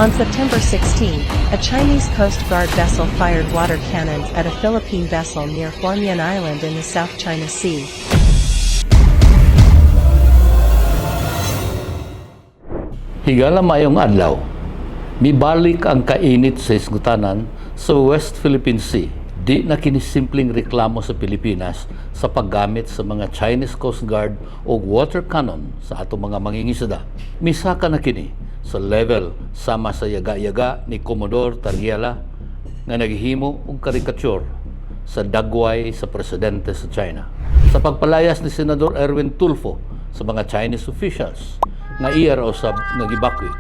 On September 16, a Chinese Coast Guard vessel fired water cannons at a Philippine vessel near Hualien Island in the South China Sea. Higala mayong adlaw, mibalik ang kainit sa isgutanan sa West Philippine Sea. Di na kini simpleng reklamo sa Pilipinas sa paggamit sa mga Chinese Coast Guard o water cannon sa atong mga mangingisda. Misaka na kini sa level sama sa yaga-yaga ni Commodore Tariela nga naghihimo og karikature sa dagway sa presidente sa China. Sa pagpalayas ni Senador Erwin Tulfo sa mga Chinese officials nga iya raw sab nag-evacuate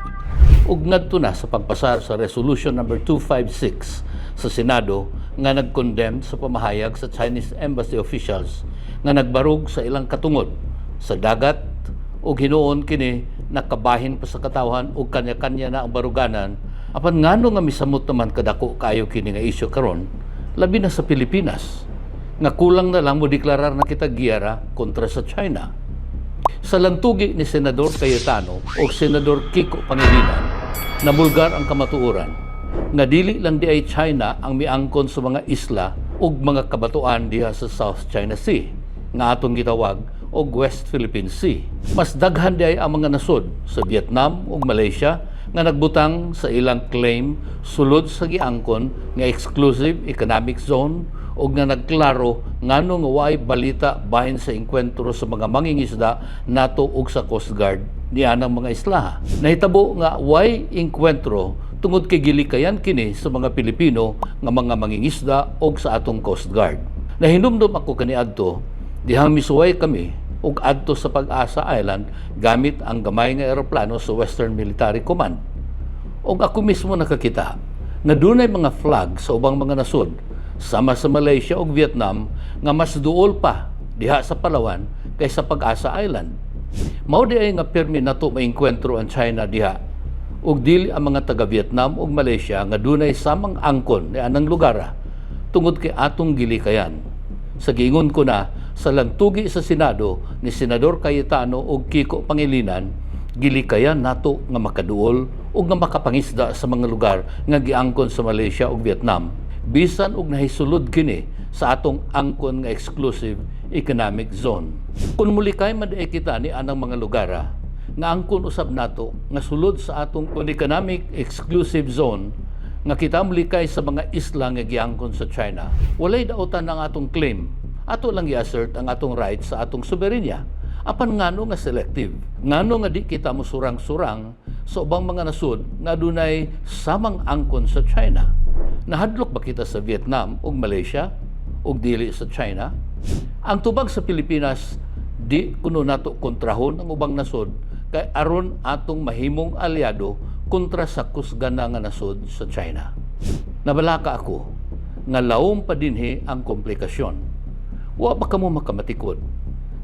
ug ngadto na sa pagpasar sa Resolution number 256 sa Senado nga nag-condemn sa pamahayag sa Chinese embassy officials nga nagbarug sa ilang katungod sa dagat ug hinuon kini nakabahin pa sa katawhan ug kanya-kanya na ang baruganan apan ngano nga misamot naman kadako kayo kini nga isyu karon labi na sa Pilipinas nga kulang na lang mo deklarar na kita giyara kontra sa China. Sa lantugi ni Senador Cayetano o Senador Kiko Pangilinan, nabulgar ang kamatuoran nga dili lang di ay China ang miangkon sa mga isla ug mga kabatuan diha sa South China Sea nga atong gitawag og West Philippine Sea. Mas daghan di ay ang mga nasod sa Vietnam ug Malaysia nga nagbutang sa ilang claim sulod sa giangkon nga exclusive economic zone ug nga nagklaro ngano nga way balita bahin sa engkwentro sa mga mangingisda nato ug sa Coast Guard nianang mga isla. Nahitabo nga way engkwentro tungod kay gilikayan kini sa mga Pilipino nga mga mangingisda ug sa atong Coast Guard. Nahinumdum ako kaniadto dihang misuway kami ug adto sa Pag-asa Island gamit ang gamay nga eroplano sa Western Military Command. Ug ako mismo nakakita na dunay mga flag sa ubang mga nasod sama sa Malaysia ug Vietnam nga mas duol pa diha sa Palawan kaysa Pag-asa Island. Mao di ay nga permi nato maengkwentro ang China diha ug dili ang mga taga Vietnam ug Malaysia nga dunay samang angkon ni anang lugar tungod kay atong gilikayan. Sa giingon ko na sa lantugi sa Senado ni Senador Cayetano ug Kiko Pangilinan, gilikayan nato nga makaduol ug nga makapangisda sa mga lugar nga giangkon sa Malaysia ug Vietnam bisan og nahisulod kini sa atong angkon nga exclusive economic zone. Kung mulikay maday kita ni anang mga lugar nga angkon usab nato nga sulod sa atong economic exclusive zone nga kita mulikay sa mga isla nga giangkon sa China, walay daotan ang atong claim. Ato lang i-assert ang atong right sa atong soberenya. Apan ngano nga selective, ngano nga di kita musurang-surang sa ubang mga nasod nga dunay samang angkon sa China. Nahadlok ba kita sa Vietnam ug Malaysia ug dili sa China? Ang tubag sa Pilipinas, di kuno nato kontrahon ang ubang nasod kay aron atong mahimong aliado kontra sa kusgana nga nasod sa China. Nabalaka ako nga laom pa dinhi ang komplikasyon. Wa ba kamo makamatikod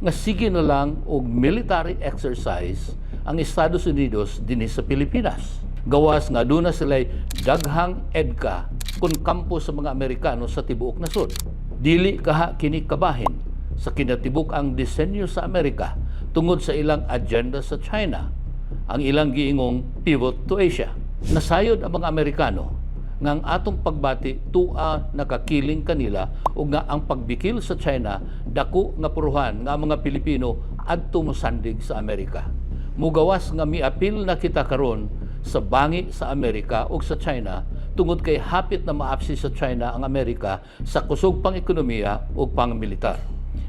nga sige na lang og military exercise ang Estados Unidos dinhi sa Pilipinas. Gawas nga aduna sila'y daghang EDCA kun kampo sa mga Amerikano sa tibuok nasod. Dili kaha kini kabahin sa kinatibuk ang disenyo sa Amerika tungod sa ilang agenda sa China, ang ilang giingong pivot to Asia. Nasayod ang mga Amerikano nga ang atong pagbati tua nakakiling kanila o nga ang pagbikil sa China dako nga puruhan nga mga Pilipino adto mosandig sa Amerika. Mugawas nga miapil na kita karon sa bangi sa Amerika o sa China tungod kay hapit na maapsi sa China ang Amerika sa kusog pang ekonomiya o pang militar.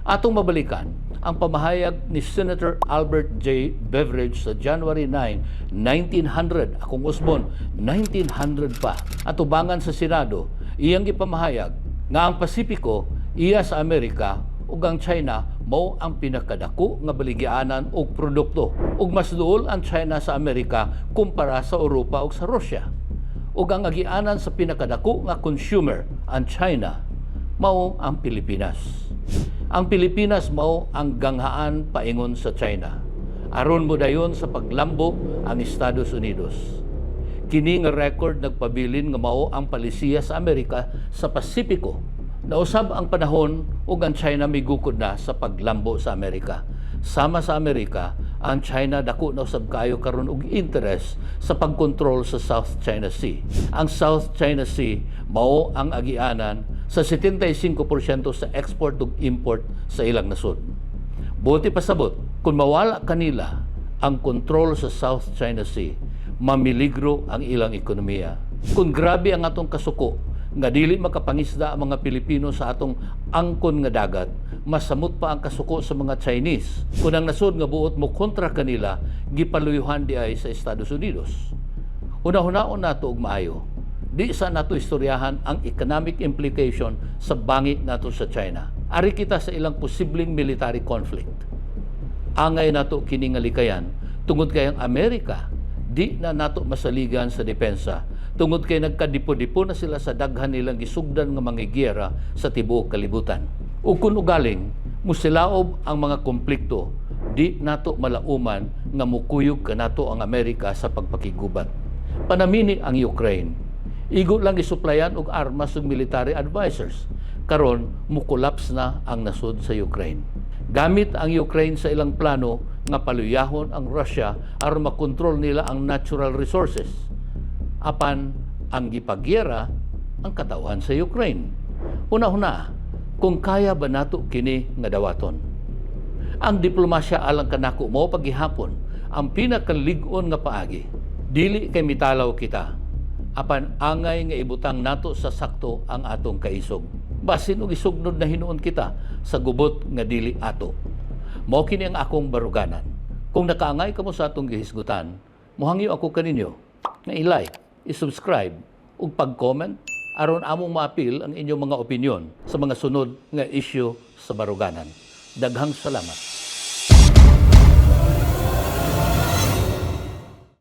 Atong mabalikan ang pamahayag ni Senator Albert J. Beveridge sa January 9, 1900, akong usbon, 1900 pa, at ubangan sa Senado, iyang ipamahayag nga ang Pasipiko, iya sa Amerika, ug ang China, mao ang pinakadako nga baligyanan og produkto. Ug mas duol ang China sa Amerika kumpara sa Europa ug sa Russia. Ug ang agianan sa pinakadako nga consumer, ang China, mao ang Pilipinas. Ang Pilipinas mao ang ganghaan paingon sa China. Aron mo dayon sa paglambo ang Estados Unidos. Kini nga record nagpabilin nga mao ang palisiya sa Amerika sa Pasipiko. Nausab ang panahon ug ang China migukod na sa paglambo sa Amerika. Sama sa Amerika ang China dako na usab kayo karon og interest sa pagkontrol sa South China Sea. Ang South China Sea mao ang agianan sa 75% sa export ug import sa ilang nasod. Buti pasabot, kung mawala kanila ang kontrol sa South China Sea, mamiligro ang ilang ekonomiya. Kung grabe ang atong kasuko, nga dili makapangisda ang mga Pilipino sa atong angkon nga dagat, masamot pa ang kasuko sa mga Chinese. Kung ang nasod nga buot mo kontra kanila, gipaluyuhan di ay sa Estados Unidos. Una-hunaon nato og maayo. Di sa nato istoryahan ang economic implication sa bangi nato sa China. Ari kita sa ilang posibleng military conflict. Angay nato kini nga likayan tungod kay ang Amerika di na nato masaligan sa depensa tungod kay nagkadipo-dipo na sila sa daghan nilang gisugdan nga mga giyera sa tibuok kalibutan. Ug kun ugaling musilaob ang mga konflikto, di nato malauman nga mukuyog kanato ang Amerika sa pagpakigubat. Panamini ang Ukraine. Igo lang gisuplayan og armas ug military advisors. Karon mukulaps na ang nasod sa Ukraine. Gamit ang Ukraine sa ilang plano nga paluyahon ang Russia aron makontrol nila ang natural resources. Apan ang gipagyera ang katawhan sa Ukraine. Una-una, kung kaya ba nato kini nga dawaton? Ang diplomasya alang kanako mao paghihapon ang pinakalig-on nga paagi. Dili kay mitalaw kita. Apan angay nga ibutang nato sa sakto ang atong kaisog. Basin og isugnod na hinuon kita sa gubot nga dili ato. Mao kini ang akong baruganan. Kung nakaangay kamo sa atong gihisgutan, mohangyo ako kaninyo nga i-like, i-subscribe ug pag-comment aron among maapil ang inyong mga opinyon sa mga sunod nga issue sa baruganan. Daghang salamat.